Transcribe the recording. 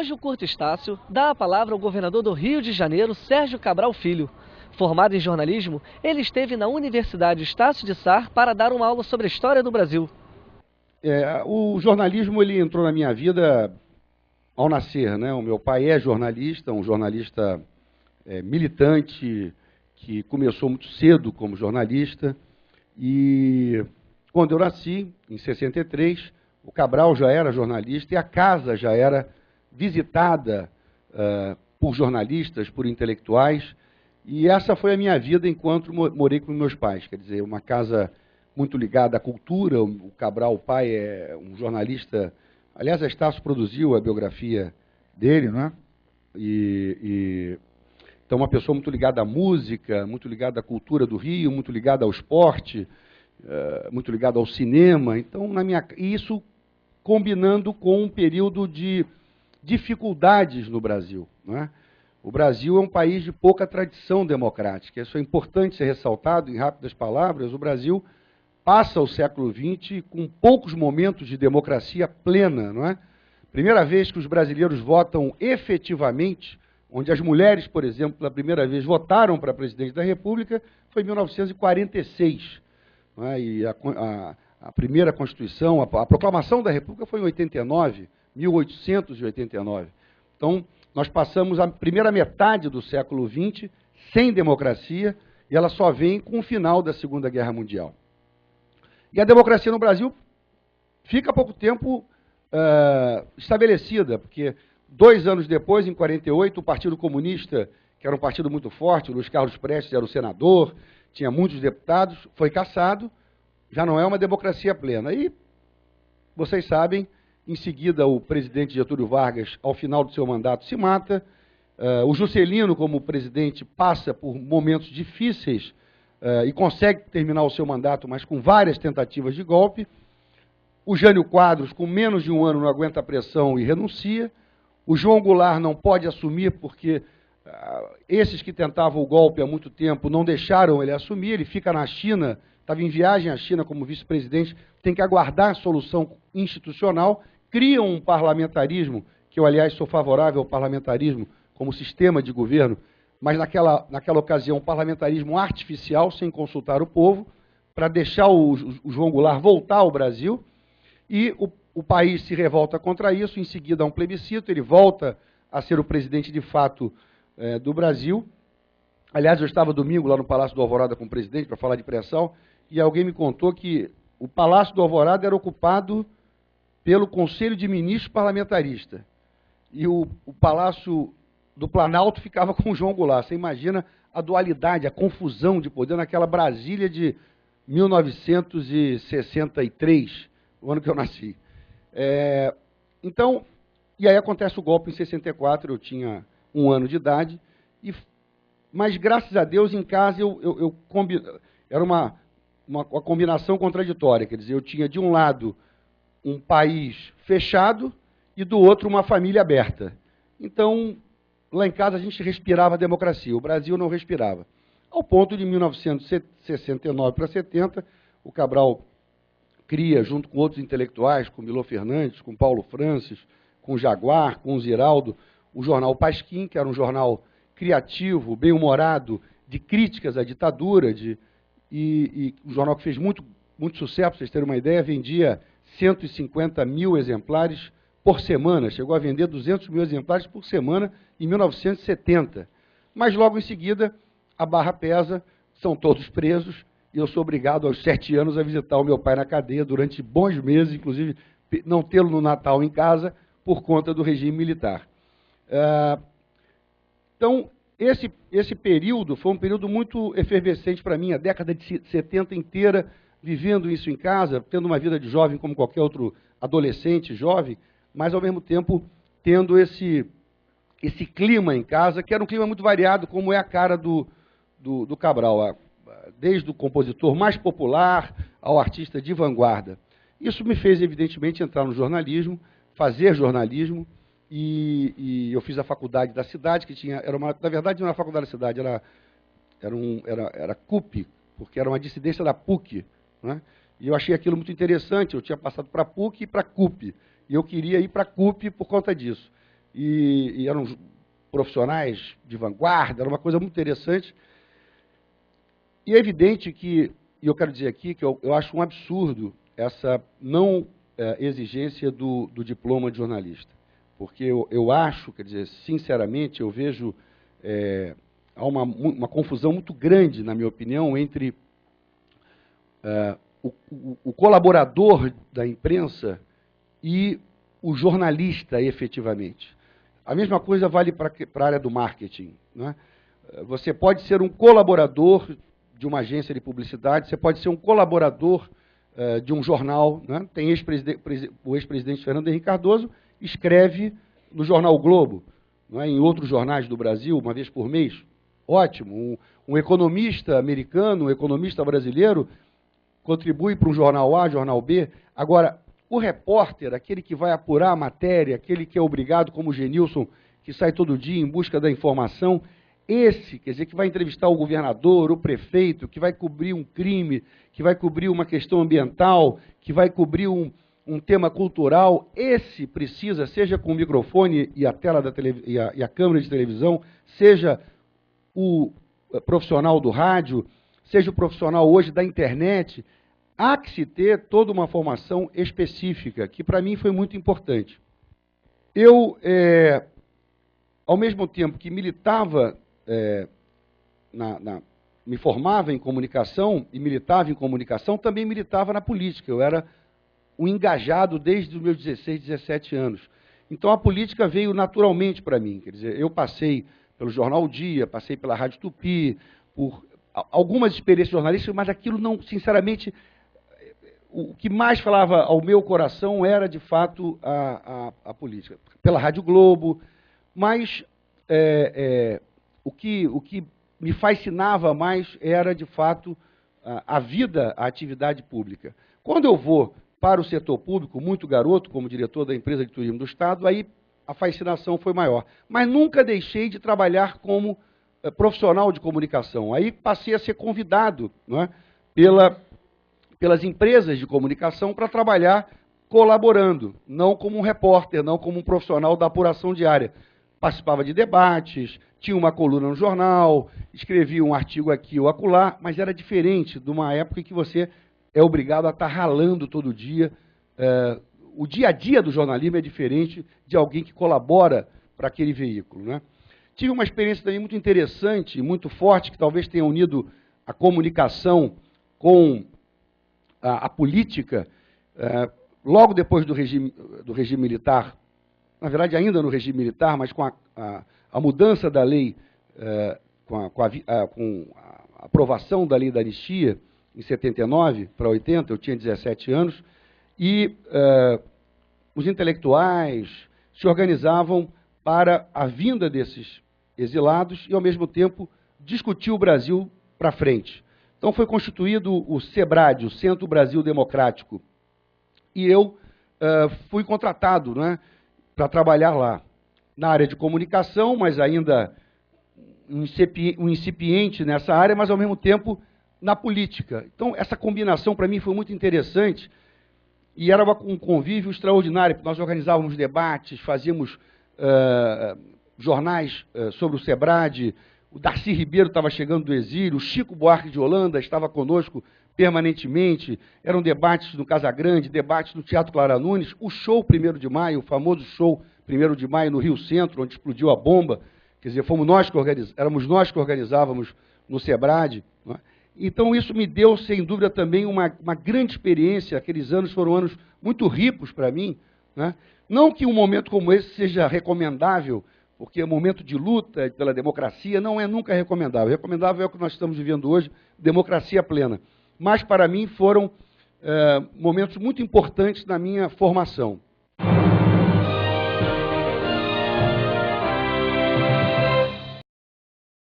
Hoje o Curto Estácio dá a palavra ao governador do Rio de Janeiro, Sérgio Cabral Filho. Formado em jornalismo, ele esteve na Universidade Estácio de Sá para dar uma aula sobre a história do Brasil. O jornalismo ele entrou na minha vida ao nascer, né? O meu pai é jornalista, um jornalista militante, que começou muito cedo como jornalista, e quando eu nasci, em 63, o Cabral já era jornalista e a casa já era visitada por jornalistas, por intelectuais, e essa foi a minha vida enquanto morei com meus pais, quer dizer, uma casa muito ligada à cultura. O Cabral, o pai, é um jornalista, aliás, a Estácio produziu a biografia dele, né? Então, uma pessoa muito ligada à música, muito ligada à cultura do Rio, muito ligada ao esporte, muito ligada ao cinema. Então, isso combinando com um período de dificuldades no Brasil, né? O Brasil é um país de pouca tradição democrática. Isso é importante ser ressaltado em rápidas palavras. O Brasil passa o século XX com poucos momentos de democracia plena, não é? Primeira vez que os brasileiros votam efetivamente, onde as mulheres, por exemplo, pela primeira vez votaram para presidente da República, foi em 1946. Não é? E a primeira Constituição, a proclamação da República foi em 89, 1889. Então, nós passamos a primeira metade do século XX sem democracia, e ela só vem com o final da Segunda Guerra Mundial. E a democracia no Brasil fica há pouco tempo estabelecida, porque 2 anos depois, em 48, o Partido Comunista, que era um partido muito forte, o Luiz Carlos Prestes era o senador, tinha muitos deputados, foi cassado, já não é uma democracia plena. E, vocês sabem, em seguida o presidente Getúlio Vargas, ao final do seu mandato, se mata, o Juscelino, como presidente, passa por momentos difíceis e consegue terminar o seu mandato, mas com várias tentativas de golpe. O Jânio Quadros, com menos de 1 ano, não aguenta a pressão e renuncia. O João Goulart não pode assumir porque esses que tentavam o golpe há muito tempo não deixaram ele assumir. Ele fica na China, estava em viagem à China como vice-presidente, tem que aguardar a solução institucional. Criam um parlamentarismo, que eu, aliás, sou favorável ao parlamentarismo como sistema de governo, mas naquela ocasião um parlamentarismo artificial, sem consultar o povo, para deixar o João Goulart voltar ao Brasil, e o país se revolta contra isso. Em seguida há um plebiscito, ele volta a ser o presidente de fato do Brasil. Aliás, eu estava domingo lá no Palácio do Alvorada com o presidente para falar de pressão, e alguém me contou que o Palácio do Alvorada era ocupado pelo Conselho de Ministros parlamentarista, e o Palácio do Planalto ficava com o João Goulart. Você imagina a dualidade, a confusão de poder naquela Brasília de 1963, o ano que eu nasci. Então, e aí acontece o golpe em 64, eu tinha 1 ano de idade, mas graças a Deus em casa era uma combinação contraditória, quer dizer, eu tinha de um lado um país fechado e do outro uma família aberta. Então, lá em casa a gente respirava a democracia, o Brasil não respirava. Ao ponto de 1969 para 70, o Cabral cria, junto com outros intelectuais, com Milor Fernandes, com Paulo Francis, com Jaguar, com Ziraldo, o jornal Pasquim, que era um jornal criativo, bem-humorado, de críticas à ditadura, e um jornal que fez muito sucesso, para vocês terem uma ideia, vendia 150 mil exemplares por semana, chegou a vender 200 mil exemplares por semana em 1970. Mas logo em seguida, a barra pesa, são todos presos, e eu sou obrigado aos 7 anos a visitar o meu pai na cadeia durante bons meses, inclusive não tê-lo no Natal em casa, por conta do regime militar. Então, esse período foi um período muito efervescente para mim, a década de 70 inteira, vivendo isso em casa, tendo uma vida de jovem como qualquer outro adolescente jovem, mas, ao mesmo tempo, tendo esse clima em casa, que era um clima muito variado, como é a cara do Cabral, desde o compositor mais popular ao artista de vanguarda. Isso me fez, evidentemente, entrar no jornalismo, fazer jornalismo, e eu fiz a faculdade da cidade, que na verdade não era a faculdade da cidade, era CUP, porque era uma dissidência da PUC, né? E eu achei aquilo muito interessante. Eu tinha passado para a PUC e para a CUP, e eu queria ir para a CUP por conta disso. e eram profissionais de vanguarda, era uma coisa muito interessante. E é evidente que, e eu quero dizer aqui, que eu acho um absurdo essa não exigência do diploma de jornalista. Porque eu acho, quer dizer, sinceramente, eu vejo há uma confusão muito grande, na minha opinião, entre o colaborador da imprensa e o jornalista, efetivamente. A mesma coisa vale para a área do marketing, né? Você pode ser um colaborador de uma agência de publicidade, você pode ser um colaborador de um jornal, né? Tem o ex-presidente Fernando Henrique Cardoso escreve no jornal o Globo, né? Em outros jornais do Brasil, uma vez por mês. Ótimo. Um economista americano, um economista brasileiro, contribui para um jornal A, jornal B. Agora, o repórter, aquele que vai apurar a matéria, aquele que é obrigado, como o Genilson, que sai todo dia em busca da informação, esse, quer dizer, que vai entrevistar o governador, o prefeito, que vai cobrir um crime, que vai cobrir uma questão ambiental, que vai cobrir um tema cultural, esse precisa, seja com o microfone e a tela da e a câmera de televisão, seja o profissional do rádio, seja o profissional hoje da internet, há que se ter toda uma formação específica, que para mim foi muito importante. Eu, ao mesmo tempo que militava, me formava em comunicação e militava em comunicação, também militava na política. Eu era um engajado desde os meus 16, 17 anos. Então a política veio naturalmente para mim. Quer dizer, eu passei pelo Jornal O Dia, passei pela Rádio Tupi, por algumas experiências jornalísticas, mas aquilo não, sinceramente, o que mais falava ao meu coração era, de fato, a política. Pela Rádio Globo, mas o que me fascinava mais era, de fato, a vida, a atividade pública. Quando eu vou para o setor público, muito garoto, como diretor da empresa de turismo do Estado, aí a fascinação foi maior. Mas nunca deixei de trabalhar como profissional de comunicação. Aí passei a ser convidado, não é, pelas empresas de comunicação para trabalhar colaborando, não como um repórter, não como um profissional da apuração diária. Participava de debates, tinha uma coluna no jornal, escrevia um artigo aqui ou acolá, mas era diferente de uma época em que você é obrigado a estar ralando todo dia. O dia a dia do jornalismo é diferente de alguém que colabora para aquele veículo, né? Tive uma experiência também muito interessante, muito forte, que talvez tenha unido a comunicação com a política, logo depois do regime militar, na verdade ainda no regime militar, mas com a mudança da lei, com a aprovação da lei da anistia, em 79 para 80, eu tinha 17 anos, e os intelectuais se organizavam para a vinda desses exilados e, ao mesmo tempo, discutir o Brasil para frente. Então, foi constituído o SEBRAD, o Centro Brasil Democrático, e eu fui contratado, né, para trabalhar lá, na área de comunicação, mas ainda um incipiente nessa área, mas, ao mesmo tempo, na política. Então, essa combinação, para mim, foi muito interessante, e era um convívio extraordinário, porque nós organizávamos debates, fazíamos jornais sobre o SEBRAD, o Darcy Ribeiro estava chegando do exílio, o Chico Buarque de Holanda estava conosco permanentemente, eram debates no Casagrande, debates no Teatro Clara Nunes, o show 1º de Maio, o famoso show 1º de Maio no Rio Centro, onde explodiu a bomba, quer dizer, éramos nós que organizávamos no SEBRAD, não é? Então, isso me deu, sem dúvida, também uma grande experiência. Aqueles anos foram anos muito ricos para mim, né? Não que um momento como esse seja recomendável, porque o momento de luta pela democracia não é nunca recomendável. Recomendável é o que nós estamos vivendo hoje, democracia plena. Mas, para mim, foram momentos muito importantes na minha formação.